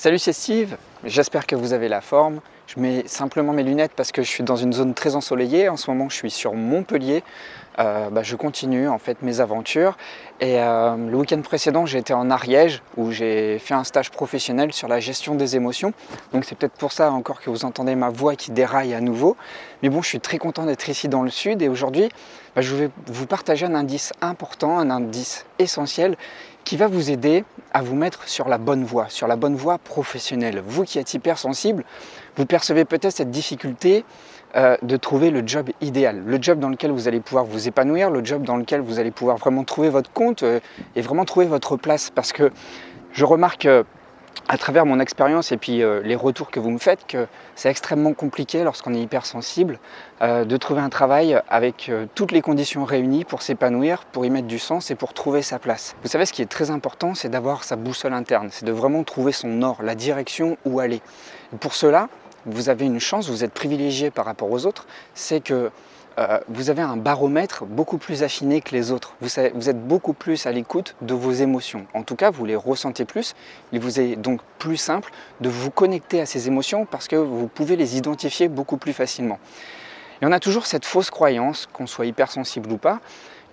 Salut, c'est Steve, j'espère que vous avez la forme. Je mets simplement mes lunettes parce que je suis dans une zone très ensoleillée. En ce moment, je suis sur Montpellier. Je continue en fait mes aventures. Et le week-end précédent, j'ai été en Ariège où j'ai fait un stage professionnel sur la gestion des émotions. Donc c'est peut-être pour ça encore que vous entendez ma voix qui déraille à nouveau. Mais bon, je suis très content d'être ici dans le sud et aujourd'hui, je vais vous partager un indice important, un indice essentiel qui va vous aider à vous mettre sur la bonne voie professionnelle. Vous qui êtes hypersensible, vous percevez peut-être cette difficulté de trouver le job idéal, le job dans lequel vous allez pouvoir vous épanouir, le job dans lequel vous allez pouvoir vraiment trouver votre compte et vraiment trouver votre place. Parce que je remarque à travers mon expérience et puis les retours que vous me faites que c'est extrêmement compliqué lorsqu'on est hypersensible de trouver un travail avec toutes les conditions réunies pour s'épanouir, pour y mettre du sens et pour trouver sa place. Vous savez, ce qui est très important, c'est d'avoir sa boussole interne, c'est de vraiment trouver son nord, la direction où aller. Et pour cela, vous avez une chance, vous êtes privilégié par rapport aux autres, c'est que vous avez un baromètre beaucoup plus affiné que les autres. Vous êtes beaucoup plus à l'écoute de vos émotions. En tout cas, vous les ressentez plus. Il vous est donc plus simple de vous connecter à ces émotions parce que vous pouvez les identifier beaucoup plus facilement. Et on a toujours cette fausse croyance, qu'on soit hypersensible ou pas,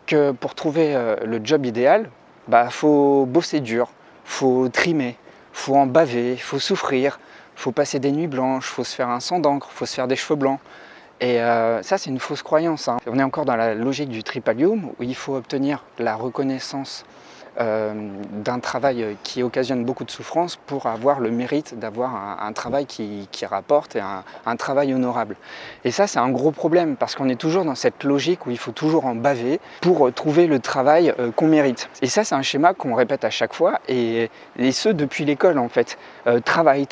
que pour trouver le job idéal, faut bosser dur, faut trimer, faut en baver, faut souffrir, faut passer des nuits blanches, faut se faire un sang d'encre, faut se faire des cheveux blancs. Et ça, c'est une fausse croyance. On est encore dans la logique du tripalium, où il faut obtenir la reconnaissance d'un travail qui occasionne beaucoup de souffrance pour avoir le mérite d'avoir un travail qui rapporte et un travail honorable. Et ça, c'est un gros problème, parce qu'on est toujours dans cette logique où il faut toujours en baver pour trouver le travail qu'on mérite. Et ça, c'est un schéma qu'on répète à chaque fois, et ce, depuis l'école en fait. Travail,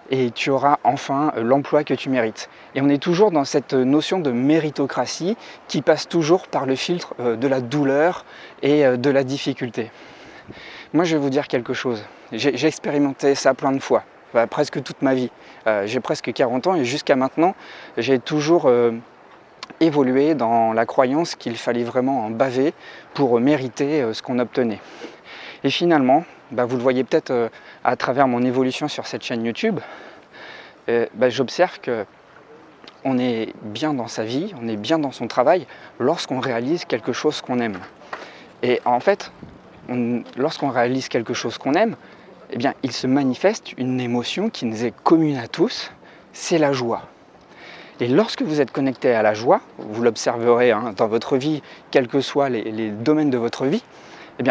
et tu auras enfin l'emploi que tu mérites. Et on est toujours dans cette notion de méritocratie qui passe toujours par le filtre de la douleur et de la difficulté. Moi, je vais vous dire quelque chose. J'ai expérimenté ça plein de fois, presque toute ma vie. J'ai presque 40 ans et jusqu'à maintenant, j'ai toujours évolué dans la croyance qu'il fallait vraiment en baver pour mériter ce qu'on obtenait. Et finalement, vous le voyez peut-être à travers mon évolution sur cette chaîne YouTube, j'observe qu'on est bien dans sa vie, on est bien dans son travail lorsqu'on réalise quelque chose qu'on aime. Et en fait, lorsqu'on réalise quelque chose qu'on aime, il se manifeste une émotion qui nous est commune à tous, c'est la joie. Et lorsque vous êtes connecté à la joie, vous l'observerez dans votre vie, quels que soient les domaines de votre vie,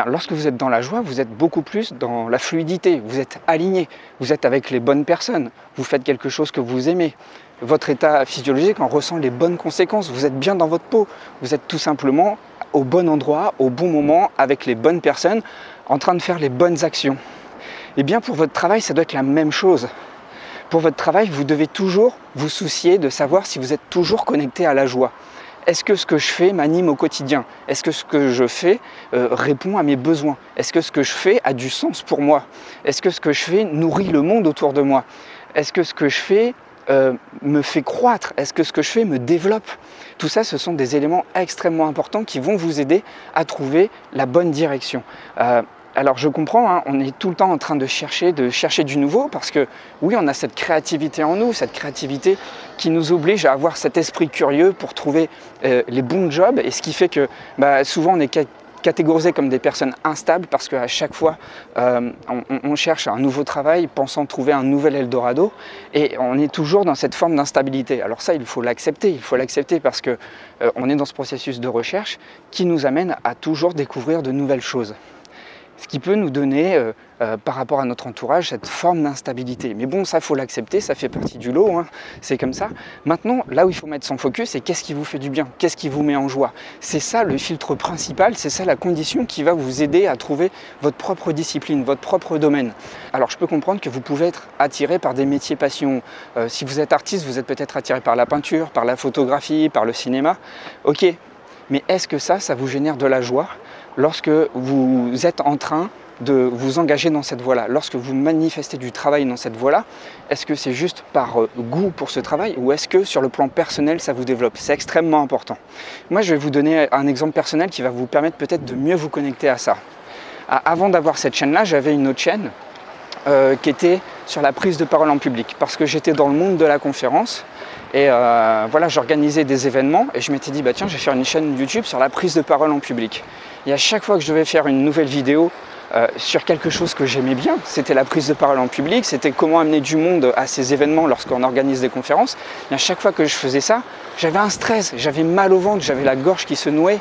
lorsque vous êtes dans la joie, vous êtes beaucoup plus dans la fluidité, vous êtes aligné, vous êtes avec les bonnes personnes, vous faites quelque chose que vous aimez. Votre état physiologique en ressent les bonnes conséquences, vous êtes bien dans votre peau, vous êtes tout simplement au bon endroit, au bon moment, avec les bonnes personnes, en train de faire les bonnes actions. Et bien pour votre travail, ça doit être la même chose. Pour votre travail, vous devez toujours vous soucier de savoir si vous êtes toujours connecté à la joie. Est-ce que ce que je fais m'anime au quotidien? Est-ce que ce que je fais répond à mes besoins? Est-ce que ce que je fais a du sens pour moi? Est-ce que ce que je fais nourrit le monde autour de moi? Est-ce que ce que je fais me fait croître? Est-ce que ce que je fais me développe? Tout ça, ce sont des éléments extrêmement importants qui vont vous aider à trouver la bonne direction. Alors je comprends, on est tout le temps en train de chercher du nouveau parce que oui, on a cette créativité en nous, cette créativité qui nous oblige à avoir cet esprit curieux pour trouver les bons jobs, et ce qui fait que souvent on est catégorisé comme des personnes instables parce qu'à chaque fois on cherche un nouveau travail pensant trouver un nouvel Eldorado, et on est toujours dans cette forme d'instabilité. Alors ça, il faut l'accepter parce que on est dans ce processus de recherche qui nous amène à toujours découvrir de nouvelles choses. Ce qui peut nous donner, par rapport à notre entourage, cette forme d'instabilité. Mais bon, ça, il faut l'accepter, ça fait partie du lot, c'est comme ça. Maintenant, là où il faut mettre son focus, c'est qu'est-ce qui vous fait du bien, qu'est-ce qui vous met en joie. C'est ça le filtre principal, c'est ça la condition qui va vous aider à trouver votre propre discipline, votre propre domaine. Alors, je peux comprendre que vous pouvez être attiré par des métiers passion. Si vous êtes artiste, vous êtes peut-être attiré par la peinture, par la photographie, par le cinéma. Ok, mais est-ce que ça vous génère de la joie lorsque vous êtes en train de vous engager dans cette voie-là, lorsque vous manifestez du travail dans cette voie-là? Est-ce que c'est juste par goût pour ce travail, ou est-ce que sur le plan personnel ça vous développe? C'est extrêmement important. Moi, je vais vous donner un exemple personnel qui va vous permettre peut-être de mieux vous connecter à ça. Avant d'avoir cette chaîne-là, j'avais une autre chaîne qui était sur la prise de parole en public, parce que j'étais dans le monde de la conférence et voilà, j'organisais des événements et je m'étais dit, bah tiens, je vais faire une chaîne YouTube sur la prise de parole en public. Et à chaque fois que je devais faire une nouvelle vidéo sur quelque chose que j'aimais bien, c'était la prise de parole en public, c'était comment amener du monde à ces événements lorsqu'on organise des conférences. Et à chaque fois que je faisais ça, j'avais un stress, j'avais mal au ventre, j'avais la gorge qui se nouait,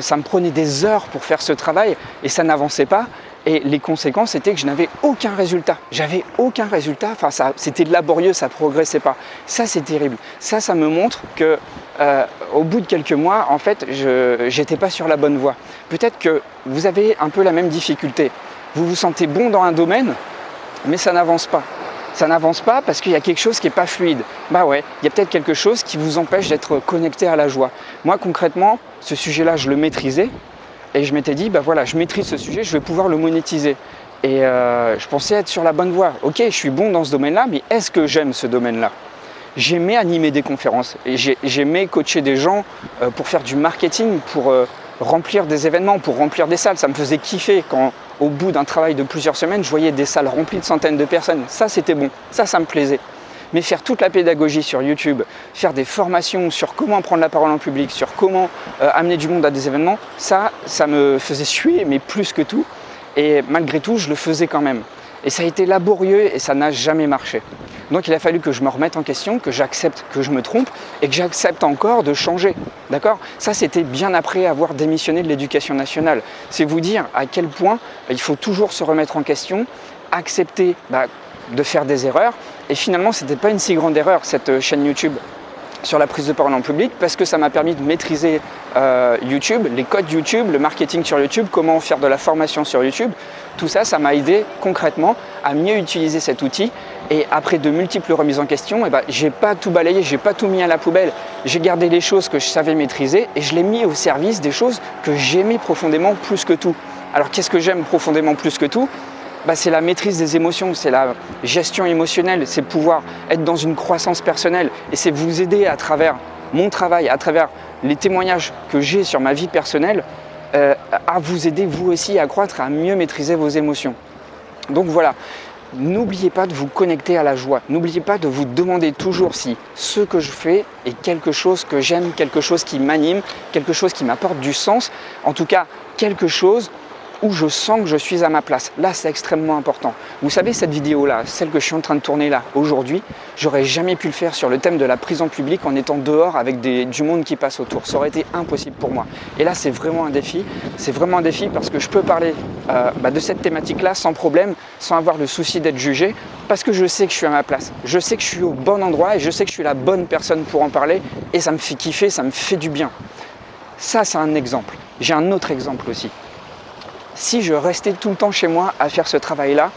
ça me prenait des heures pour faire ce travail et ça n'avançait pas. Et les conséquences étaient que je n'avais aucun résultat. J'avais aucun résultat, enfin c'était laborieux, ça ne progressait pas. Ça c'est terrible. Ça me montre que au bout de quelques mois, en fait, je n'étais pas sur la bonne voie. Peut-être que vous avez un peu la même difficulté. Vous vous sentez bon dans un domaine, mais ça n'avance pas. Ça n'avance pas parce qu'il y a quelque chose qui n'est pas fluide. Bah ouais, il y a peut-être quelque chose qui vous empêche d'être connecté à la joie. Moi concrètement, ce sujet-là, je le maîtrisais. Et je m'étais dit, bah voilà, je maîtrise ce sujet, je vais pouvoir le monétiser. Et je pensais être sur la bonne voie. Ok, je suis bon dans ce domaine-là, mais est-ce que j'aime ce domaine-là? J'aimais animer des conférences et j'aimais coacher des gens pour faire du marketing, pour remplir des événements, pour remplir des salles. Ça me faisait kiffer quand, au bout d'un travail de plusieurs semaines, je voyais des salles remplies de centaines de personnes. Ça, c'était bon. Ça me plaisait. Mais faire toute la pédagogie sur YouTube, faire des formations sur comment prendre la parole en public, sur comment amener du monde à des événements, ça me faisait suer, mais plus que tout. Et malgré tout, je le faisais quand même. Et ça a été laborieux et ça n'a jamais marché. Donc il a fallu que je me remette en question, que j'accepte que je me trompe et que j'accepte encore de changer. D'accord? Ça, c'était bien après avoir démissionné de l'éducation nationale. C'est vous dire à quel point il faut toujours se remettre en question, accepter de faire des erreurs. Et finalement, ce n'était pas une si grande erreur, cette chaîne YouTube sur la prise de parole en public, parce que ça m'a permis de maîtriser YouTube, les codes YouTube, le marketing sur YouTube, comment faire de la formation sur YouTube. Tout ça, ça m'a aidé concrètement à mieux utiliser cet outil. Et après de multiples remises en question, j'ai pas tout balayé, j'ai pas tout mis à la poubelle. J'ai gardé les choses que je savais maîtriser et je l'ai mis au service des choses que j'aimais profondément plus que tout. Alors qu'est-ce que j'aime profondément plus que tout? C'est la maîtrise des émotions, c'est la gestion émotionnelle, c'est pouvoir être dans une croissance personnelle et c'est vous aider à travers mon travail, à travers les témoignages que j'ai sur ma vie personnelle, à vous aider vous aussi à croître, à mieux maîtriser vos émotions. Donc voilà, n'oubliez pas de vous connecter à la joie, n'oubliez pas de vous demander toujours si ce que je fais est quelque chose que j'aime, quelque chose qui m'anime, quelque chose qui m'apporte du sens, en tout cas quelque chose où je sens que je suis à ma place. Là, c'est extrêmement important. Vous savez, cette vidéo-là, celle que je suis en train de tourner là, aujourd'hui, j'aurais jamais pu le faire sur le thème de la prise en public en étant dehors avec du monde qui passe autour. Ça aurait été impossible pour moi. Et là, c'est vraiment un défi. C'est vraiment un défi parce que je peux parler de cette thématique-là sans problème, sans avoir le souci d'être jugé, parce que je sais que je suis à ma place. Je sais que je suis au bon endroit et je sais que je suis la bonne personne pour en parler et ça me fait kiffer, ça me fait du bien. Ça, c'est un exemple. J'ai un autre exemple aussi. Si je restais tout le temps chez moi à faire ce travail-là,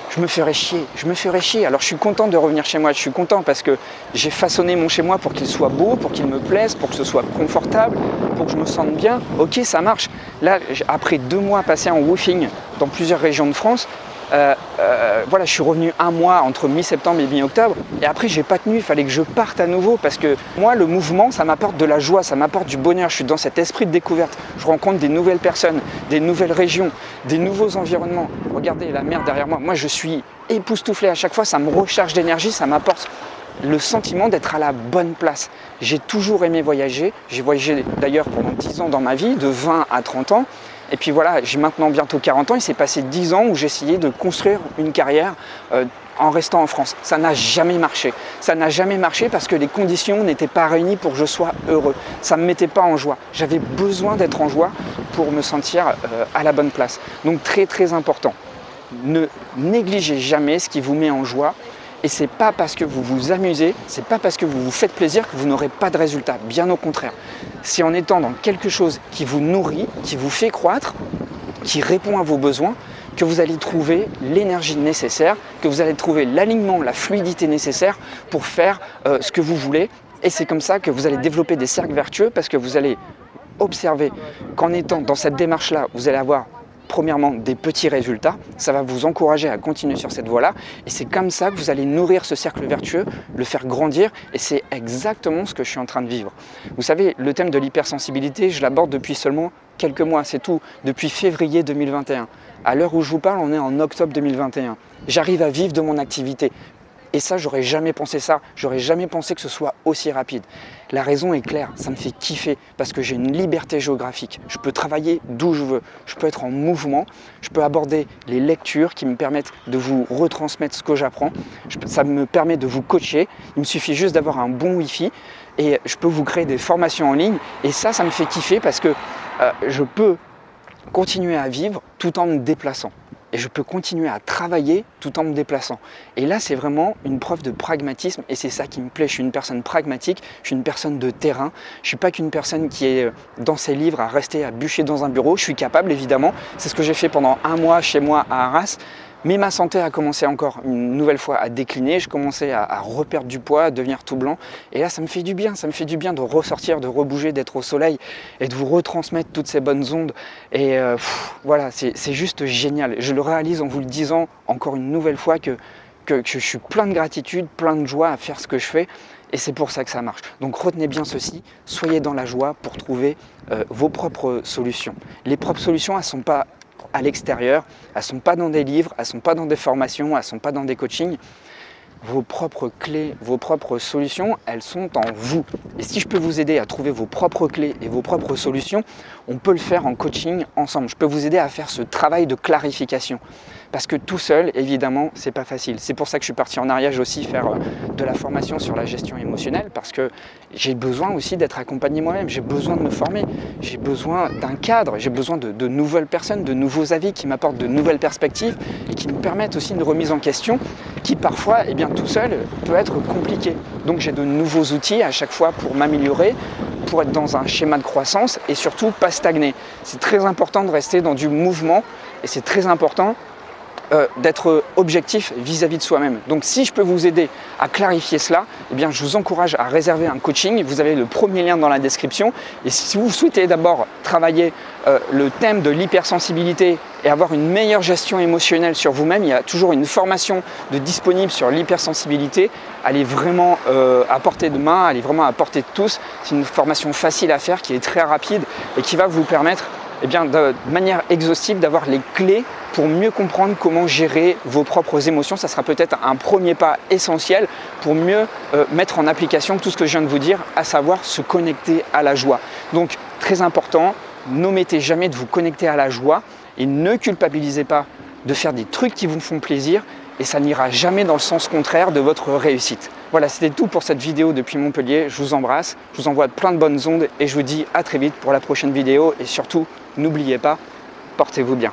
je me ferais chier. Alors je suis content de revenir chez moi, je suis content parce que j'ai façonné mon chez moi pour qu'il soit beau, pour qu'il me plaise, pour que ce soit confortable, pour que je me sente bien. Ok, ça marche. Là, après 2 mois passés en woofing dans plusieurs régions de France, voilà, je suis revenu un mois entre mi-septembre et mi-octobre et après j'ai pas tenu, il fallait que je parte à nouveau parce que moi le mouvement ça m'apporte de la joie, ça m'apporte du bonheur, je suis dans cet esprit de découverte, je rencontre des nouvelles personnes, des nouvelles régions, des nouveaux environnements. Regardez la mer derrière moi, moi je suis époustouflé à chaque fois, ça me recharge d'énergie, ça m'apporte le sentiment d'être à la bonne place. J'ai toujours aimé voyager, j'ai voyagé d'ailleurs pendant 10 ans dans ma vie, de 20 à 30 ans. Et puis voilà, j'ai maintenant bientôt 40 ans, il s'est passé 10 ans où j'ai essayé de construire une carrière en restant en France. Ça n'a jamais marché. Ça n'a jamais marché parce que les conditions n'étaient pas réunies pour que je sois heureux. Ça ne me mettait pas en joie. J'avais besoin d'être en joie pour me sentir à la bonne place. Donc très très important. Ne négligez jamais ce qui vous met en joie. Et c'est pas parce que vous vous amusez, c'est pas parce que vous vous faites plaisir que vous n'aurez pas de résultat. Bien au contraire. C'est en étant dans quelque chose qui vous nourrit, qui vous fait croître, qui répond à vos besoins, que vous allez trouver l'énergie nécessaire, que vous allez trouver l'alignement, la fluidité nécessaire pour faire ce que vous voulez. Et c'est comme ça que vous allez développer des cercles vertueux parce que vous allez observer qu'en étant dans cette démarche-là, vous allez avoir premièrement des petits résultats, ça va vous encourager à continuer sur cette voie-là et c'est comme ça que vous allez nourrir ce cercle vertueux, le faire grandir et c'est exactement ce que je suis en train de vivre. Vous savez, le thème de l'hypersensibilité, je l'aborde depuis seulement quelques mois, c'est tout, depuis février 2021. À l'heure où je vous parle, on est en octobre 2021. J'arrive à vivre de mon activité. Et ça, j'aurais jamais pensé ça. J'aurais jamais pensé que ce soit aussi rapide. La raison est claire, ça me fait kiffer parce que j'ai une liberté géographique. Je peux travailler d'où je veux. Je peux être en mouvement. Je peux aborder les lectures qui me permettent de vous retransmettre ce que j'apprends. Ça me permet de vous coacher. Il me suffit juste d'avoir un bon Wi-Fi et je peux vous créer des formations en ligne. Et ça me fait kiffer parce que je peux continuer à vivre tout en me déplaçant. Et je peux continuer à travailler tout en me déplaçant. Et là, c'est vraiment une preuve de pragmatisme et c'est ça qui me plaît. Je suis une personne pragmatique, je suis une personne de terrain. Je ne suis pas qu'une personne qui est dans ses livres à rester à bûcher dans un bureau. Je suis capable, évidemment. C'est ce que j'ai fait pendant un mois chez moi à Arras. Mais ma santé a commencé encore une nouvelle fois à décliner, je commençais à reperdre du poids, à devenir tout blanc. Et là, ça me fait du bien de ressortir, de rebouger, d'être au soleil et de vous retransmettre toutes ces bonnes ondes. Et voilà, c'est juste génial. Je le réalise en vous le disant encore une nouvelle fois que je suis plein de gratitude, plein de joie à faire ce que je fais. Et c'est pour ça que ça marche. Donc retenez bien ceci, soyez dans la joie pour trouver vos propres solutions. Les propres solutions, elles ne sont pas à l'extérieur, elles ne sont pas dans des livres, elles ne sont pas dans des formations, elles ne sont pas dans des coachings. Vos propres clés, vos propres solutions, elles sont en vous. Et si je peux vous aider à trouver vos propres clés et vos propres solutions, on peut le faire en coaching ensemble. Je peux vous aider à faire ce travail de clarification. Parce que tout seul, évidemment, c'est pas facile. C'est pour ça que je suis parti en Ariège aussi faire de la formation sur la gestion émotionnelle, parce que j'ai besoin aussi d'être accompagné moi-même, j'ai besoin de me former, j'ai besoin d'un cadre, j'ai besoin de nouvelles personnes, de nouveaux avis qui m'apportent de nouvelles perspectives et qui me permettent aussi une remise en question qui parfois, eh bien, tout seul, peut être compliqué. Donc j'ai de nouveaux outils à chaque fois pour m'améliorer, pour être dans un schéma de croissance et surtout pas stagner. C'est très important de rester dans du mouvement et c'est très important d'être objectif vis-à-vis de soi-même. Donc si je peux vous aider à clarifier cela, eh bien, je vous encourage à réserver un coaching. Vous avez le premier lien dans la description. Et si vous souhaitez d'abord travailler le thème de l'hypersensibilité et avoir une meilleure gestion émotionnelle sur vous-même, il y a toujours une formation disponible sur l'hypersensibilité. Elle est vraiment à portée de main, elle est vraiment à portée de tous. C'est une formation facile à faire qui est très rapide et qui va vous permettre eh bien, de manière exhaustive d'avoir les clés pour mieux comprendre comment gérer vos propres émotions. Ça sera peut-être un premier pas essentiel pour mieux mettre en application tout ce que je viens de vous dire, à savoir se connecter à la joie. Donc très important, n'omettez jamais de vous connecter à la joie et ne culpabilisez pas de faire des trucs qui vous font plaisir et ça n'ira jamais dans le sens contraire de votre réussite. Voilà, c'était tout pour cette vidéo depuis Montpellier. Je vous embrasse, je vous envoie plein de bonnes ondes et je vous dis à très vite pour la prochaine vidéo et surtout, n'oubliez pas, portez-vous bien.